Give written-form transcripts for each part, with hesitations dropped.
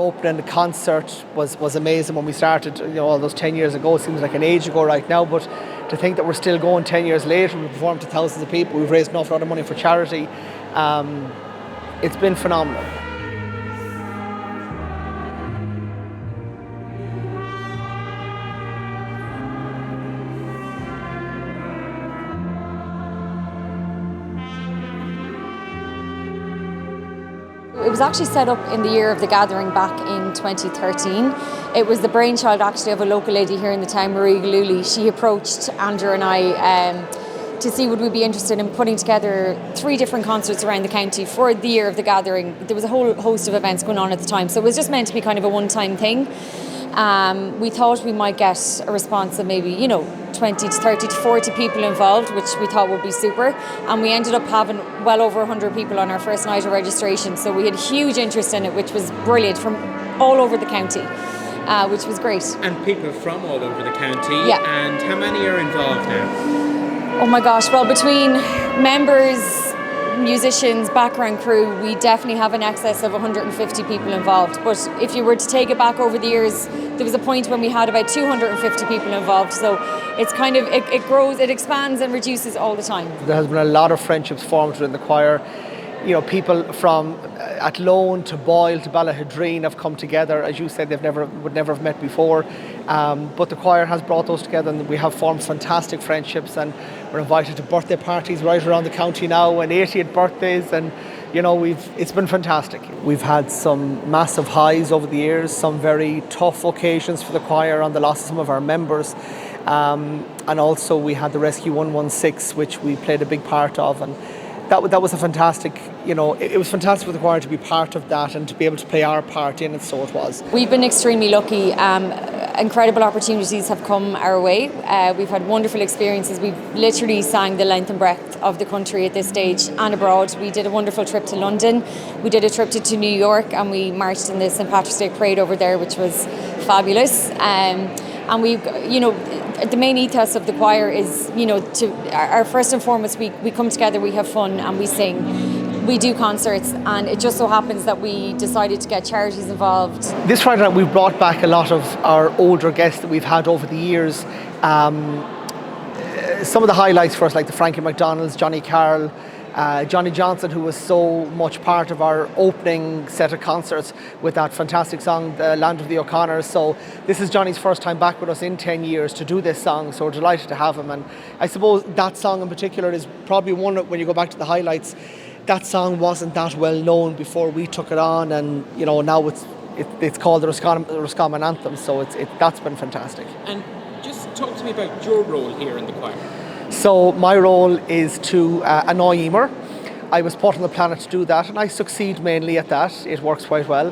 opening concert was amazing when we started, all those 10 years ago. It seems like an age ago right now, but to think that we're still going 10 years later, we performed to thousands of people, we've raised an awful lot of money for charity. It's been phenomenal. It was actually set up in the year of the gathering back in 2013. It was the brainchild actually of a local lady here in the town, Marie Galuli. She approached Andrew and I to see would we be interested in putting together 3 different concerts around the county for the year of the gathering. There was a whole host of events going on at the time, so it was just meant to be kind of a one-time thing. We thought we might get a response of maybe, 20 to 30 to 40 people involved, which we thought would be super. And we ended up having well over 100 people on our first night of registration. So we had huge interest in it, which was brilliant, from all over the county, which was great. And people from all over the county. Yeah. And how many are involved now? Oh my gosh, well, between members, musicians, background crew, we definitely have an excess of 150 people involved. But if you were to take it back over the years, there was a point when we had about 250 people involved. So it's kind of, it grows, it expands and reduces all the time. There has been a lot of friendships formed within the choir. People from Athlone to Boyle to Ballahadreen have come together. As you said, would never have met before. But the choir has brought those together, and we have formed fantastic friendships, and we're invited to birthday parties right around the county now, and 80th birthdays, and it's been fantastic. We've had some massive highs over the years, some very tough occasions for the choir on the loss of some of our members. And also we had the Rescue 116, which we played a big part of, and that was a fantastic, it was fantastic for the choir to be part of that and to be able to play our part in it, so it was. We've been extremely lucky. Incredible opportunities have come our way. We've had wonderful experiences. We've literally sang the length and breadth of the country at this stage and abroad. We did a wonderful trip to London. We did a trip to New York, and we marched in the St. Patrick's Day Parade over there, which was fabulous. And we've, the main ethos of the choir is, our first and foremost, we come together, we have fun, and we sing. We do concerts, and it just so happens that we decided to get charities involved. This Friday night we've brought back a lot of our older guests that we've had over the years. Some of the highlights for us, like the Frankie McDonald's, Johnny Carroll, Johnny Johnson, who was so much part of our opening set of concerts with that fantastic song, The Land of the O'Connors. So this is Johnny's first time back with us in 10 years to do this song, so we're delighted to have him. And I suppose that song in particular is probably one that, when you go back to the highlights, that song wasn't that well known before we took it on, and now it's called the Roscommon Anthem, so that's been fantastic. And just talk to me about your role here in the choir. So my role is to annoy Emer. I was put on the planet to do that, and I succeed mainly at that. It works quite well.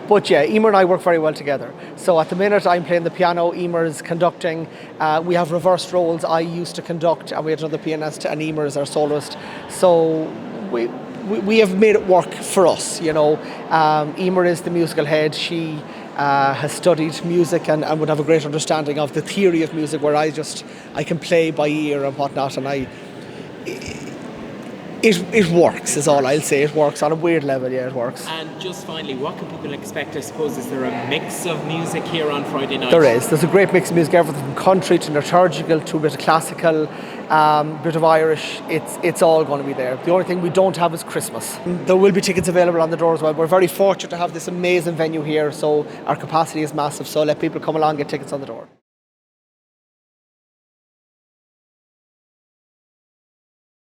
But yeah, Emer and I work very well together. So at the minute I'm playing the piano, Emer's conducting. We have reversed roles. I used to conduct, and we had another pianist, and Emer is our soloist. So we have made it work for us, Emer is the musical head. She has studied music and would have a great understanding of the theory of music, where I can play by ear and whatnot, and it works, is all I'll say. It works on a weird level, yeah, it works. And just finally, what can people expect? I suppose, is there a mix of music here on Friday night? There's a great mix of music, everything from country to liturgical to a bit of classical, bit of Irish. It's all going to be there. The only thing we don't have is Christmas. There will be tickets available on the door as well. We're very fortunate to have this amazing venue here, so our capacity is massive, so let people come along and get tickets on the door.